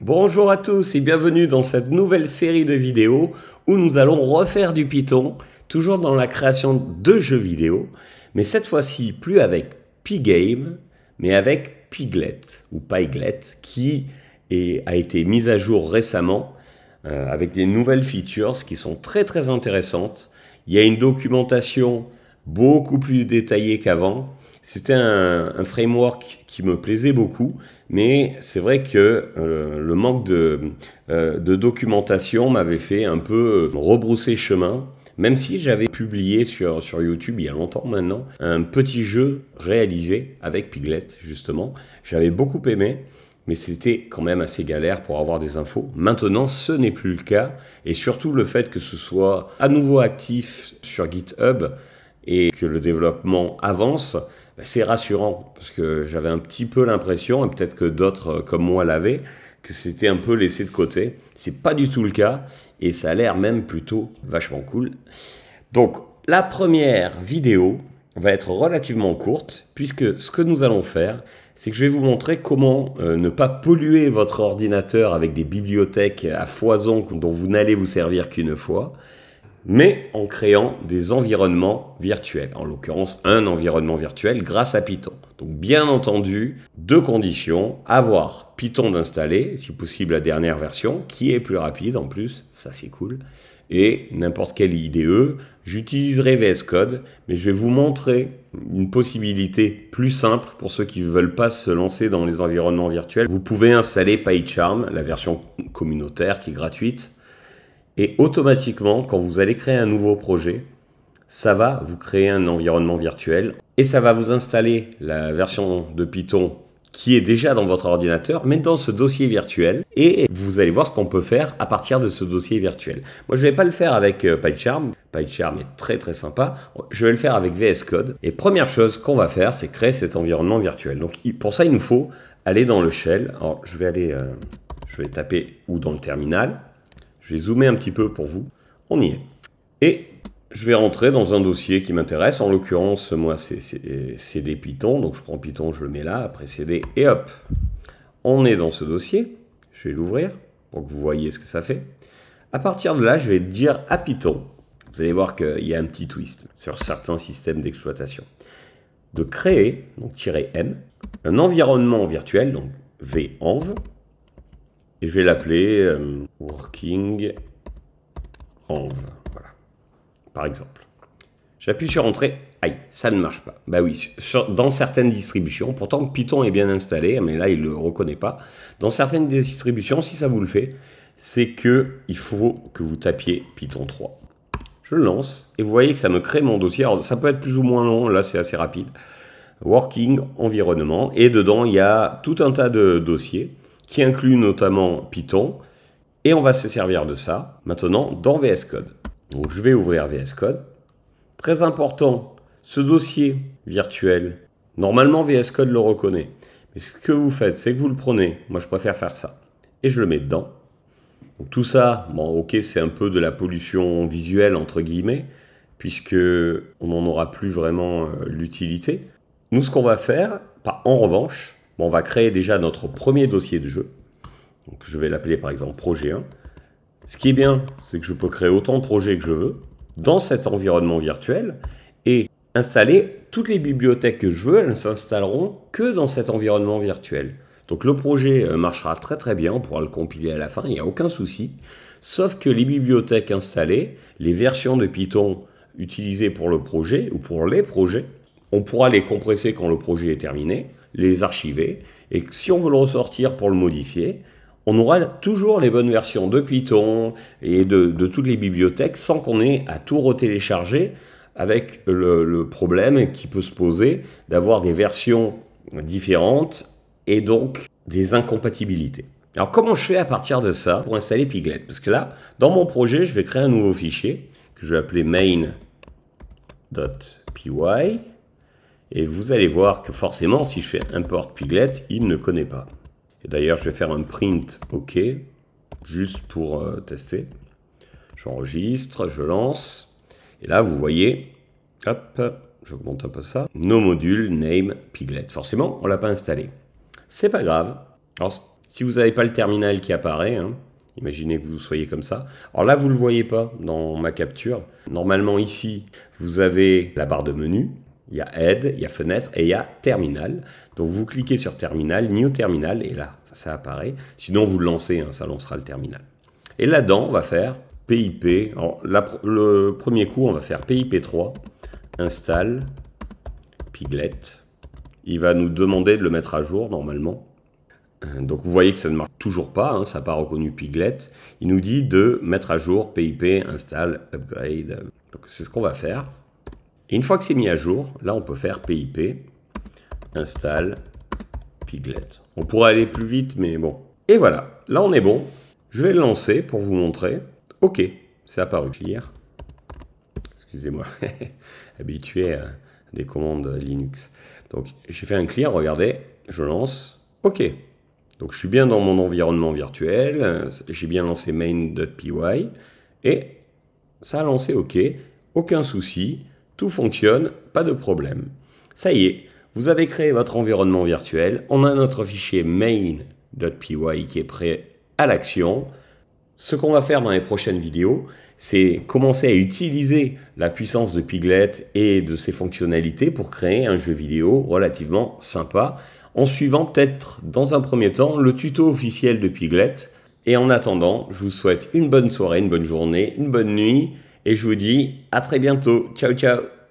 Bonjour à tous et bienvenue dans cette nouvelle série de vidéos où nous allons refaire du Python, toujours dans la création de jeux vidéo, mais cette fois-ci plus avec Pygame, mais avec Pyglet, ou Pyglet, qui a été mise à jour récemment avec des nouvelles features qui sont très intéressantes. Il y a une documentation beaucoup plus détaillée qu'avant. C'était un framework qui me plaisait beaucoup, mais c'est vrai que le manque de documentation m'avait fait un peu rebrousser chemin, même si j'avais publié sur YouTube il y a longtemps maintenant un petit jeu réalisé avec Pyglet justement. J'avais beaucoup aimé, mais c'était quand même assez galère pour avoir des infos. Maintenant, ce n'est plus le cas, et surtout le fait que ce soit à nouveau actif sur GitHub et que le développement avance, c'est rassurant, parce que j'avais un petit peu l'impression, et peut-être que d'autres comme moi l'avaient, que c'était un peu laissé de côté. C'est pas du tout le cas, et ça a l'air même plutôt vachement cool. Donc, la première vidéo va être relativement courte, puisque ce que nous allons faire, c'est que je vais vous montrer comment ne pas polluer votre ordinateur avec des bibliothèques à foison dont vous n'allez vous servir qu'une fois, mais en créant des environnements virtuels, en l'occurrence un environnement virtuel grâce à Python. Donc bien entendu, deux conditions: avoir Python d'installer, si possible la dernière version, qui est plus rapide en plus, ça c'est cool, et n'importe quelle IDE. J'utiliserai VS Code, mais je vais vous montrer une possibilité plus simple pour ceux qui ne veulent pas se lancer dans les environnements virtuels. Vous pouvez installer PyCharm, la version communautaire qui est gratuite, et automatiquement, quand vous allez créer un nouveau projet, ça va vous créer un environnement virtuel et ça va vous installer la version de Python qui est déjà dans votre ordinateur, mais dans ce dossier virtuel, et vous allez voir ce qu'on peut faire à partir de ce dossier virtuel. Moi, je ne vais pas le faire avec PyCharm. PyCharm est très sympa. Je vais le faire avec VS Code. Et première chose qu'on va faire, c'est créer cet environnement virtuel. Donc, pour ça, il nous faut aller dans le shell. Alors, je vais taper ou dans le terminal. Je vais zoomer un petit peu pour vous. On y est. Et je vais rentrer dans un dossier qui m'intéresse. En l'occurrence, moi, c'est CD Python. Donc, je prends Python, je le mets là, après CD, et hop. On est dans ce dossier. Je vais l'ouvrir pour que vous voyez ce que ça fait. À partir de là, je vais dire à Python. Vous allez voir qu'il y a un petit twist sur certains systèmes d'exploitation. De créer, donc -m, un environnement virtuel, donc venv. Et je vais l'appeler working env, voilà, par exemple. J'appuie sur Entrée. Aïe, ça ne marche pas. Bah oui, dans certaines distributions, pourtant Python est bien installé, mais là il ne le reconnaît pas. Dans certaines distributions, si ça vous le fait, c'est qu'il faut que vous tapiez Python 3. Je le lance et vous voyez que ça me crée mon dossier. Alors ça peut être plus ou moins long, là c'est assez rapide. Working environnement, et dedans il y a tout un tas de dossiers qui inclut notamment Python, et on va se servir de ça maintenant dans VS Code. Donc je vais ouvrir VS Code. Très important, ce dossier virtuel, normalement VS Code le reconnaît, mais ce que vous faites, c'est que vous le prenez, moi je préfère faire ça, et je le mets dedans. Donc tout ça, bon ok, c'est un peu de la pollution visuelle entre guillemets, puisque on n'en aura plus vraiment l'utilité. Nous, ce qu'on va faire, en revanche, on va créer déjà notre premier dossier de jeu. Donc, je vais l'appeler par exemple projet 1. Ce qui est bien, c'est que je peux créer autant de projets que je veux dans cet environnement virtuel et installer toutes les bibliothèques que je veux. Elles ne s'installeront que dans cet environnement virtuel. Donc le projet marchera très bien, on pourra le compiler à la fin, il n'y a aucun souci. Sauf que les bibliothèques installées, les versions de Python utilisées pour le projet ou pour les projets, on pourra les compresser quand le projet est terminé, les archiver, et si on veut le ressortir pour le modifier, on aura toujours les bonnes versions de Python et de toutes les bibliothèques sans qu'on ait à tout retélécharger, avec le problème qui peut se poser d'avoir des versions différentes et donc des incompatibilités. Alors comment je fais à partir de ça pour installer Pyglet? Parce que là, dans mon projet, je vais créer un nouveau fichier que je vais appeler main.py. Et vous allez voir que forcément, si je fais import Pyglet, il ne connaît pas. Et d'ailleurs, je vais faire un print OK, juste pour tester. J'enregistre, je lance. Et là, vous voyez, hop, j'augmente un peu ça. Nos modules name Pyglet. Forcément, on ne l'a pas installé. C'est pas grave. Alors, Si vous n'avez pas le terminal qui apparaît, hein, imaginez que vous soyez comme ça. Alors là, vous ne le voyez pas dans ma capture. Normalement, ici, vous avez la barre de menu. Il y a Aide, il y a Fenêtre et il y a Terminal. Donc, vous cliquez sur Terminal, New Terminal, et là, ça apparaît. Sinon, vous le lancez, hein, ça lancera le terminal. Et là-dedans, on va faire PIP. Alors, le premier coup, on va faire PIP3, install, Piglet. Il va nous demander de le mettre à jour, normalement. Donc vous voyez que ça ne marche toujours pas, hein, ça n'a pas reconnu Piglet. Il nous dit de mettre à jour PIP, install, upgrade. Donc c'est ce qu'on va faire. Et une fois que c'est mis à jour, là on peut faire PIP, install, Piglet. On pourrait aller plus vite, mais bon. Et voilà, là on est bon. Je vais le lancer pour vous montrer. Ok, c'est apparu. Clear. Excusez-moi, habitué à des commandes Linux. Donc j'ai fait un clear, regardez, je lance. Ok. Donc je suis bien dans mon environnement virtuel, j'ai bien lancé main.py et ça a lancé OK, aucun souci, tout fonctionne, pas de problème. Ça y est, vous avez créé votre environnement virtuel, on a notre fichier main.py qui est prêt à l'action. Ce qu'on va faire dans les prochaines vidéos, c'est commencer à utiliser la puissance de Piglet et de ses fonctionnalités pour créer un jeu vidéo relativement sympa, en suivant peut-être dans un premier temps le tuto officiel de Piglet. Et en attendant, je vous souhaite une bonne soirée, une bonne journée, une bonne nuit, et je vous dis à très bientôt. Ciao, ciao!